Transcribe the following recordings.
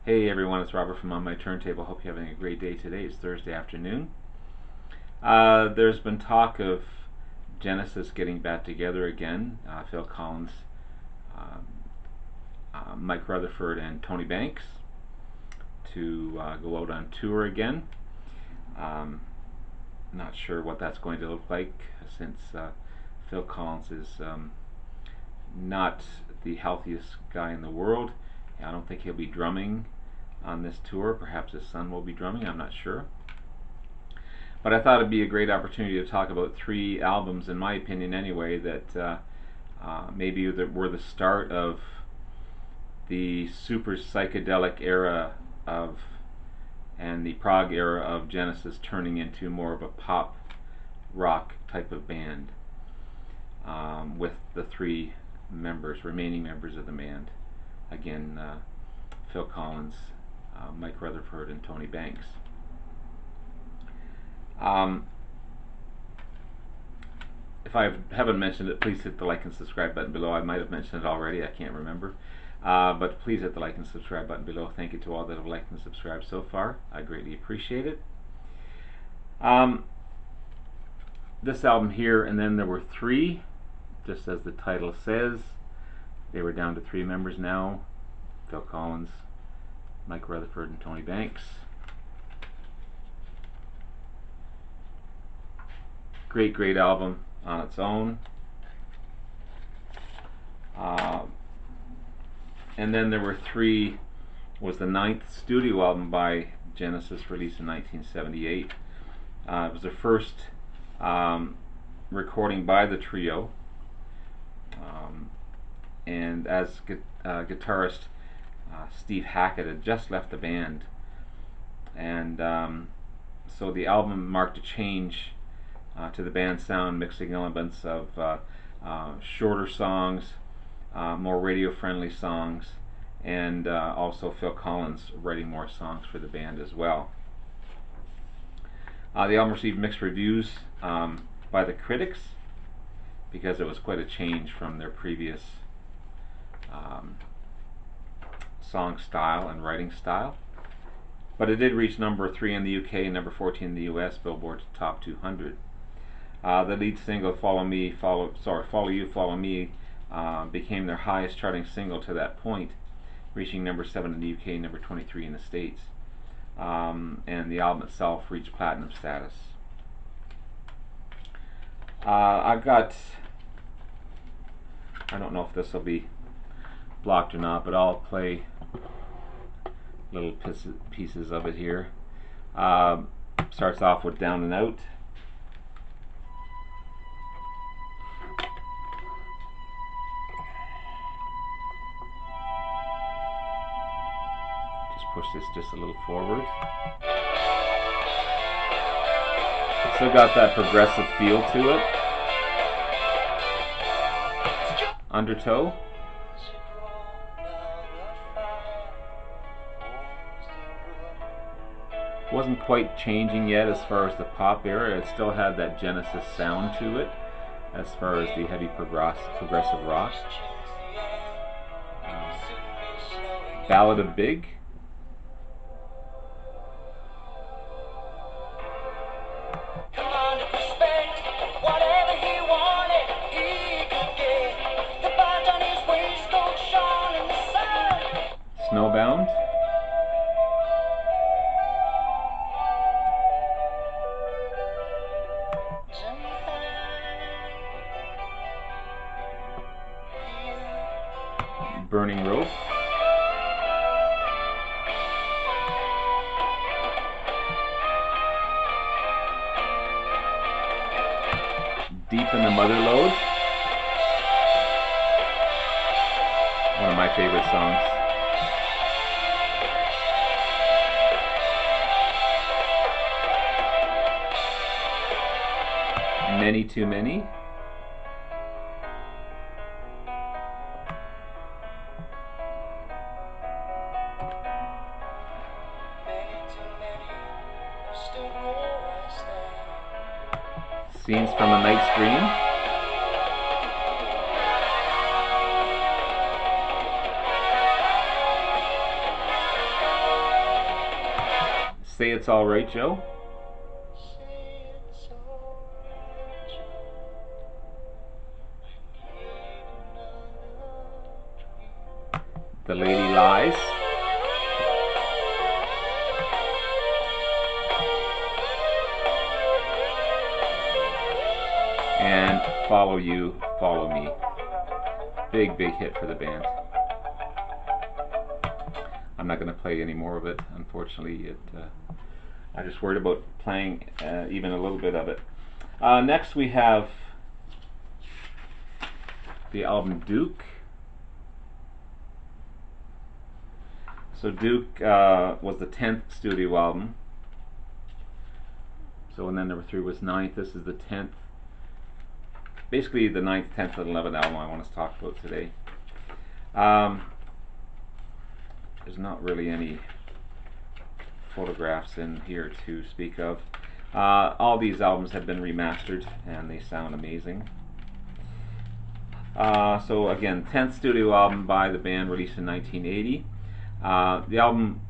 Hey everyone, it's Robert from On My Turntable. Hope you're having a great day today. It's Thursday afternoon. There's been talk of Genesis getting back together again. Phil Collins, Mike Rutherford, and Tony Banks to go out on tour again. Not sure what that's going to look like since Phil Collins is not the healthiest guy in the world. I don't think he'll be drumming on this tour. Perhaps his son will be drumming, I'm not sure. But I thought it'd be a great opportunity to talk about three albums, in my opinion anyway, that maybe were the start of the super psychedelic era of, and the prog era of Genesis turning into more of a pop rock type of band, with the three remaining members of the band. Again, Phil Collins, Mike Rutherford, and Tony Banks. If I haven't mentioned it, please hit the like and subscribe button below. I might have mentioned it already, I can't remember. But please hit the like and subscribe button below. Thank you to all that have liked and subscribed so far. I greatly appreciate it. This album here, and then there were three, just as the title says. They were down to three members now: Phil Collins, Mike Rutherford, and Tony Banks. Great album on its own. And then there were three, was the 9th studio album by Genesis, released in 1978. It was the first recording by the trio. And as guitarist Steve Hackett had just left the band, and so the album marked a change to the band's sound, mixing elements of shorter songs, more radio-friendly songs, and also Phil Collins writing more songs for the band as well. The album received mixed reviews by the critics, because it was quite a change from their previous song style and writing style. But it did reach number 3 in the UK and number 14 in the US Billboard Top 200. The lead single "Follow You, Follow Me" became their highest charting single to that point, reaching number 7 in the UK and number 23 in the States. And the album itself reached platinum status. I've got, I don't know if this will be blocked or not, but I'll play little pieces of it here. Starts off with "Down and Out." Just push this just a little forward. It's still got that progressive feel to it. Undertow. Wasn't quite changing yet as far as the pop era. It still had that Genesis sound to it as far as the heavy progressive rock. Ballad of Big. Snowbound. Burning Rope. Deep in the Mother Lode. One of my favorite songs. Many Too Many. Scenes from a Night's Dream. Say It's Alright, Joe. The Lady Lies. And Follow You, Follow Me. Big hit for the band. I'm not going to play any more of it, unfortunately. I'm just worried about playing even a little bit of it. Next we have the album Duke. So Duke was the 10th studio album. So and then number 3 was 9th. This is the 10th. Basically the 9th, 10th, and 11th album I want to talk about today. There's not really any photographs in here to speak of. All these albums have been remastered and they sound amazing. So again, 10th studio album by the band, released in 1980. The album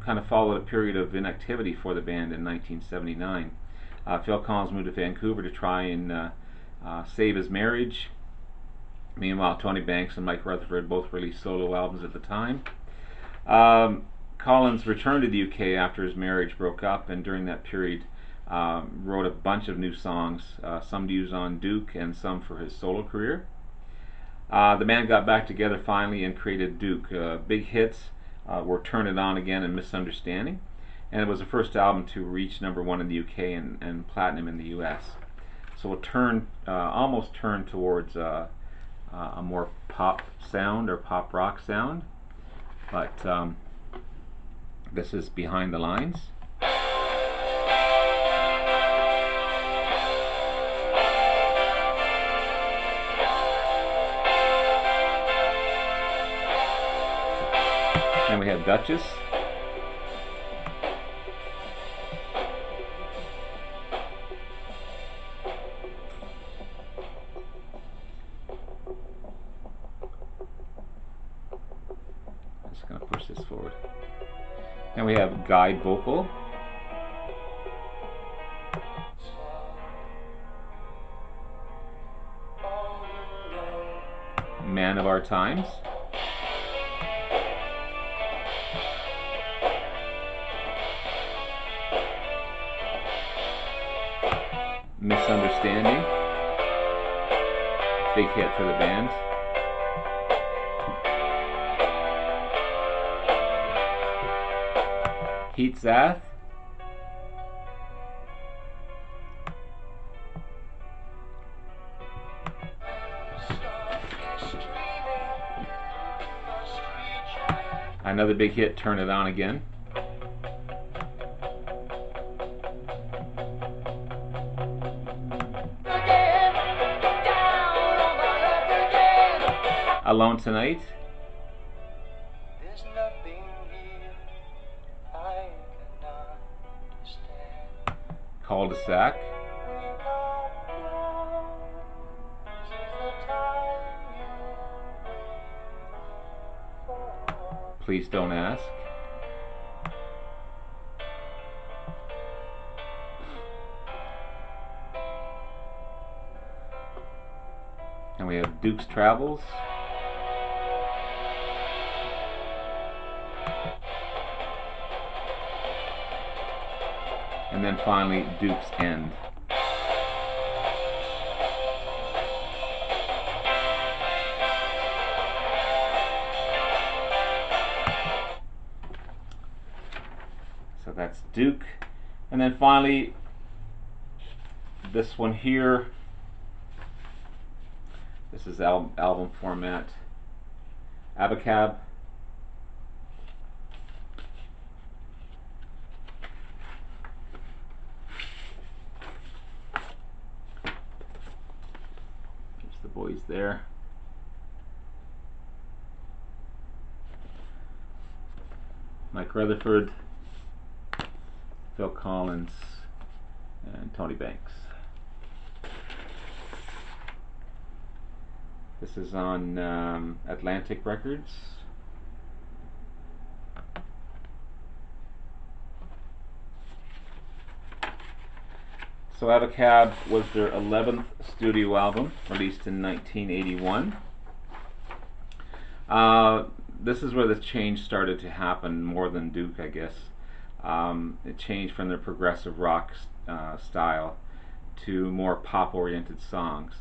kind of followed a period of inactivity for the band in 1979. Phil Collins moved to Vancouver to try and save his marriage. Meanwhile, Tony Banks and Mike Rutherford both released solo albums at the time. Collins returned to the UK after his marriage broke up, and during that period wrote a bunch of new songs, some to use on Duke and some for his solo career. The band got back together finally and created Duke. Big hits were Turn It On Again and Misunderstanding, and it was the first album to reach number 1 in the UK and platinum in the US. So it almost turned towards a more pop sound or pop rock sound, but this is Behind the Lines. Then we have Duchess. Just going to push this forward. Then we have Guide Vocal. Man of Our Times. Misunderstanding. Big hit for the band. Heat Zath. Another big hit, Turn It On Again. Alone Tonight. There's nothing here I cannot understand. Cul-de-sac. Please Don't Ask. And we have Duke's Travels. And then finally, Duke's End. So that's Duke. And then finally, this one here. This is album format. Abacab. There's the boys there. Mike Rutherford, Phil Collins, and Tony Banks. This is on Atlantic Records. So Abacab was their 11th studio album, released in 1981. This is where the change started to happen more than Duke, I guess. It changed from their progressive rock style to more pop-oriented songs.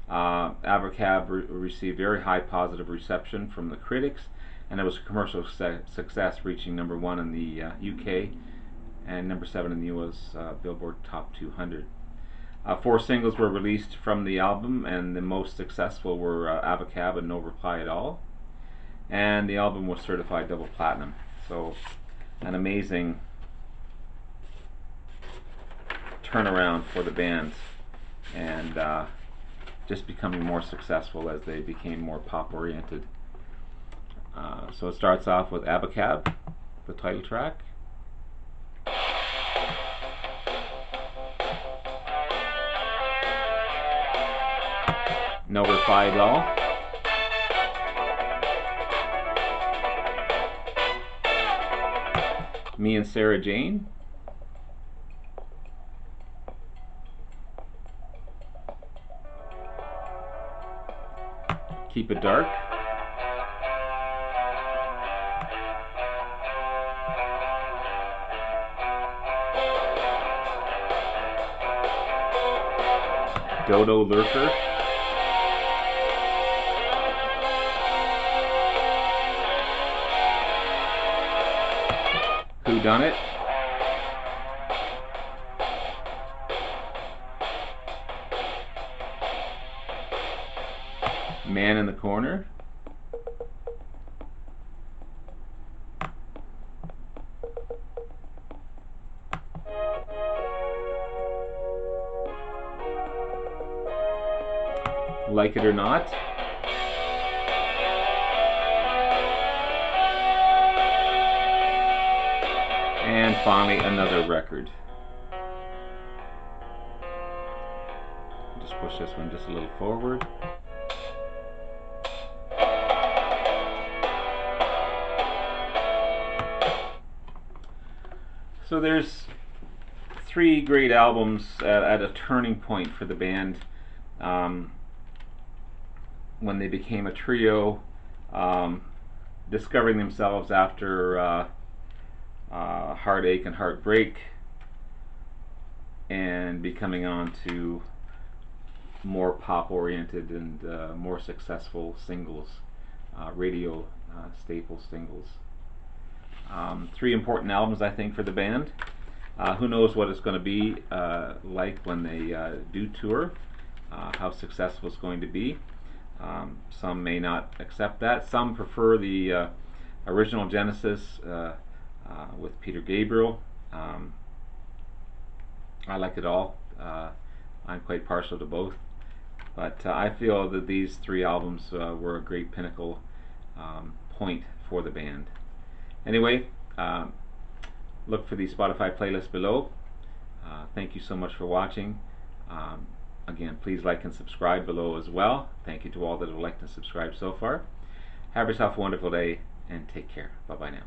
Abacab received very high positive reception from the critics, and it was a commercial success, reaching #1 in the UK and #7 in the US Billboard Top 200. 4 singles were released from the album, and the most successful were Abacab and No Reply at All. And the album was certified double platinum. So an amazing turnaround for the band, and just becoming more successful as they became more pop oriented. So it starts off with Abacab, the title track. No Reply at All. Me and Sarah Jane. Keep It Dark. Dodo Lurker. Who Done It? Man in the Corner. Like It or Not. And finally, Another Record. Just push this one just a little forward. So there's 3 great albums at a turning point for the band. When they became a trio, discovering themselves after Heartache and Heartbreak, and becoming on to more pop-oriented and more successful singles, radio staple singles. 3 important albums, I think, for the band. Who knows what it's going to be like when they do tour, how successful it's going to be. Some may not accept that. Some prefer the original Genesis with Peter Gabriel. I like it all. I'm quite partial to both. But I feel that these 3 albums were a great pinnacle point for the band. Anyway, look for the Spotify playlist below. Thank you so much for watching. Again, please like and subscribe below as well. Thank you to all that have liked and subscribed so far. Have yourself a wonderful day, and take care. Bye-bye now.